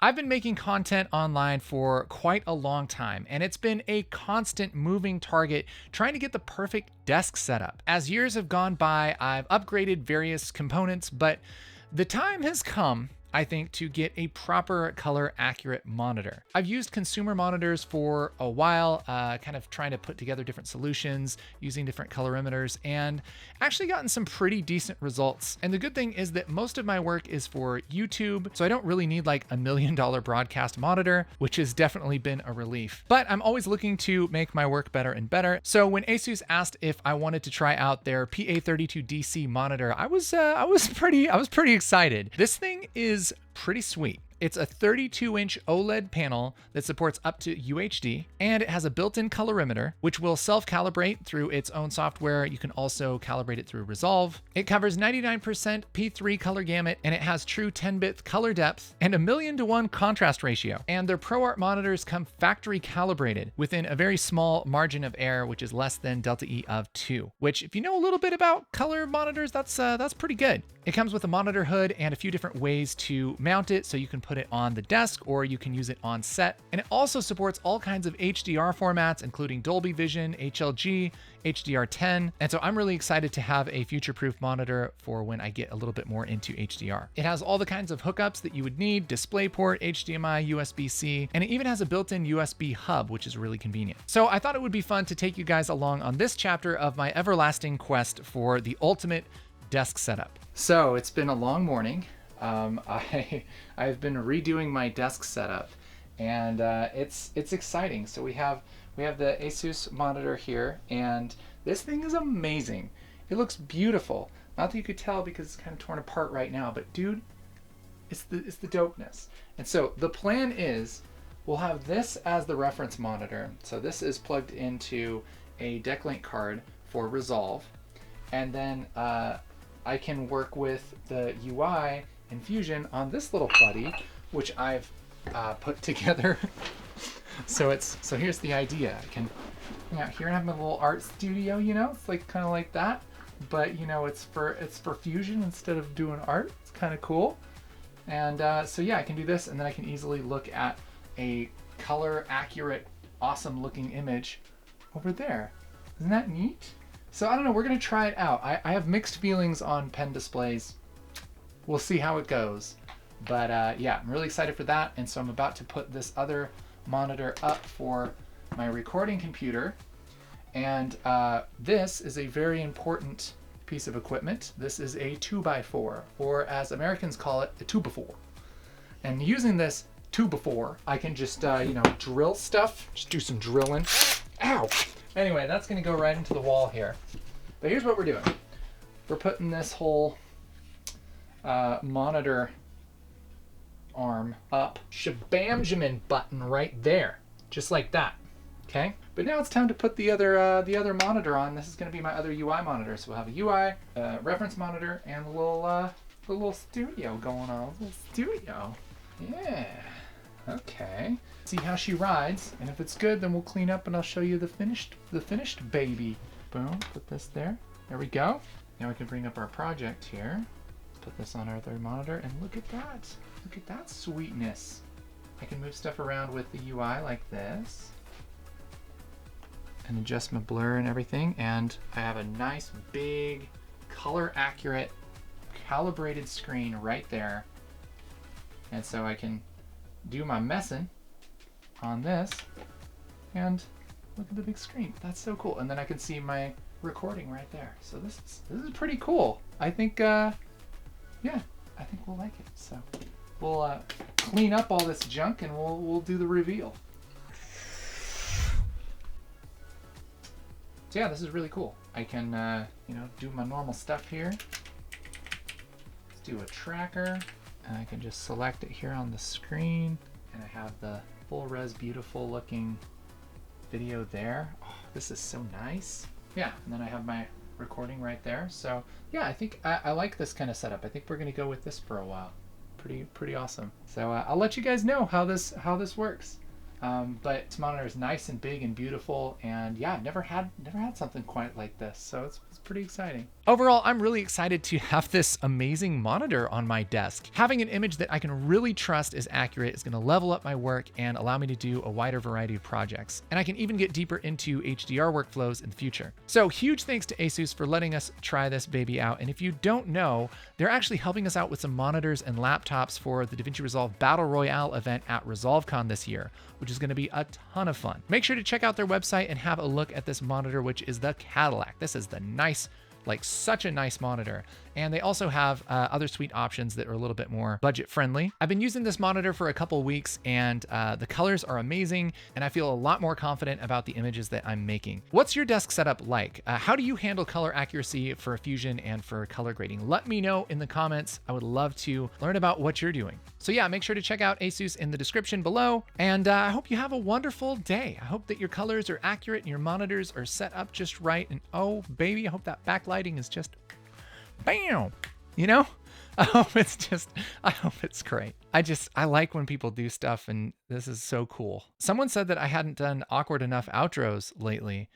I've been making content online for quite a long time, and it's been a constant moving target trying to get the perfect desk setup. As years have gone by, I've upgraded various components, but the time has come, I think, to get a proper color accurate monitor. I've used consumer monitors for a while, kind of trying to put together different solutions using different colorimeters, and actually gotten some pretty decent results. And the good thing is that most of my work is for YouTube, so I don't really need like $1 million broadcast monitor, which has definitely been a relief. But I'm always looking to make my work better and better. So when ASUS asked if I wanted to try out their PA32DC monitor, I was pretty excited. This thing is pretty sweet. It's a 32-inch OLED panel that supports up to UHD, and it has a built-in colorimeter, which will self-calibrate through its own software. You can also calibrate it through Resolve. It covers 99% P3 color gamut, and it has true 10-bit color depth and 1,000,000:1 contrast ratio. And their ProArt monitors come factory calibrated within a very small margin of error, which is less than delta E of 2, which if you know a little bit about color monitors, that's pretty good. It comes with a monitor hood and a few different ways to mount it, so you can put it on the desk or you can use it on set. And it also supports all kinds of HDR formats, including Dolby Vision, HLG, HDR10. And so I'm really excited to have a future-proof monitor for when I get a little bit more into HDR. It has all the kinds of hookups that you would need: DisplayPort, HDMI, USB-C, and it even has a built-in USB hub, which is really convenient. So I thought it would be fun to take you guys along on this chapter of my everlasting quest for the ultimate desk setup. So it's been a long morning. I've been redoing my desk setup, and it's exciting. So we have the ASUS monitor here, and this thing is amazing. It looks beautiful. Not that you could tell because it's kind of torn apart right now, but dude, it's the dopeness. And so the plan is we'll have this as the reference monitor. So this is plugged into a Decklink card for Resolve, and then I can work with the UI and Fusion on this little buddy, which I've put together. So here's the idea. Here I have my little art studio. It's like kind of like that, but it's for Fusion instead of doing art. It's kind of cool. And so yeah, I can do this, and then I can easily look at a color accurate, awesome looking image over there. Isn't that neat? So I don't know, we're gonna try it out. I have mixed feelings on pen displays. We'll see how it goes. But yeah, I'm really excited for that. And so I'm about to put this other monitor up for my recording computer. And this is a very important piece of equipment. This is a 2x4, or as Americans call it, a 2x4. And using this 2x4, I can just, drill stuff, just do some drilling. Ow! Anyway, that's gonna go right into the wall here. But here's what we're doing. We're putting this whole monitor arm up, shabamjamin button right there, just like that. Okay. But now it's time to put the other monitor on. This is gonna be my other UI monitor. So we'll have a UI, reference monitor, and a little studio going on. A little studio. Yeah. Okay. See how she rides, and if it's good, then we'll clean up and I'll show you the finished baby. Boom. Put this there. There we go. Now we can bring up our project here. Put this on our third monitor, and look at that. Look at that sweetness. I can move stuff around with the UI like this, and adjust my blur and everything. And I have a nice big color accurate calibrated screen right there. And so I can do my messing on this and look at the big screen. That's so cool. And then I can see my recording right there. So this is pretty cool. I think yeah, I think we'll like it. So we'll clean up all this junk and we'll do the reveal. So yeah, this is really cool. I can do my normal stuff here. Let's do a tracker. And I can just select it here on the screen, and I have the full res beautiful looking video there. Oh, this is so nice. Yeah, and then I have my recording right there. So yeah, I think I like this kind of setup. I think we're gonna go with this for a while. Pretty awesome. So I'll let you guys know how this works. But this monitor is nice and big and beautiful, and yeah, I've never had something quite like this, so it's pretty exciting. Overall, I'm really excited to have this amazing monitor on my desk. Having an image that I can really trust is accurate is going to level up my work and allow me to do a wider variety of projects. And I can even get deeper into HDR workflows in the future. So huge thanks to ASUS for letting us try this baby out. And if you don't know, they're actually helping us out with some monitors and laptops for the DaVinci Resolve Battle Royale event at ResolveCon this year, which is going to be a ton of fun. Make sure to check out their website and have a look at this monitor, which is the Cadillac. This is the nice, like such a nice monitor. And they also have other sweet options that are a little bit more budget friendly. I've been using this monitor for a couple weeks, and the colors are amazing, and I feel a lot more confident about the images that I'm making. What's your desk setup like? How do you handle color accuracy for Fusion and for color grading? Let me know in the comments. I would love to learn about what you're doing. So yeah, make sure to check out ASUS in the description below, and I hope you have a wonderful day. I hope that your colors are accurate and your monitors are set up just right, and oh baby, I hope that backlighting is just bam, you know? I hope it's great. I like when people do stuff, and this is so cool. Someone said that I hadn't done awkward enough outros lately.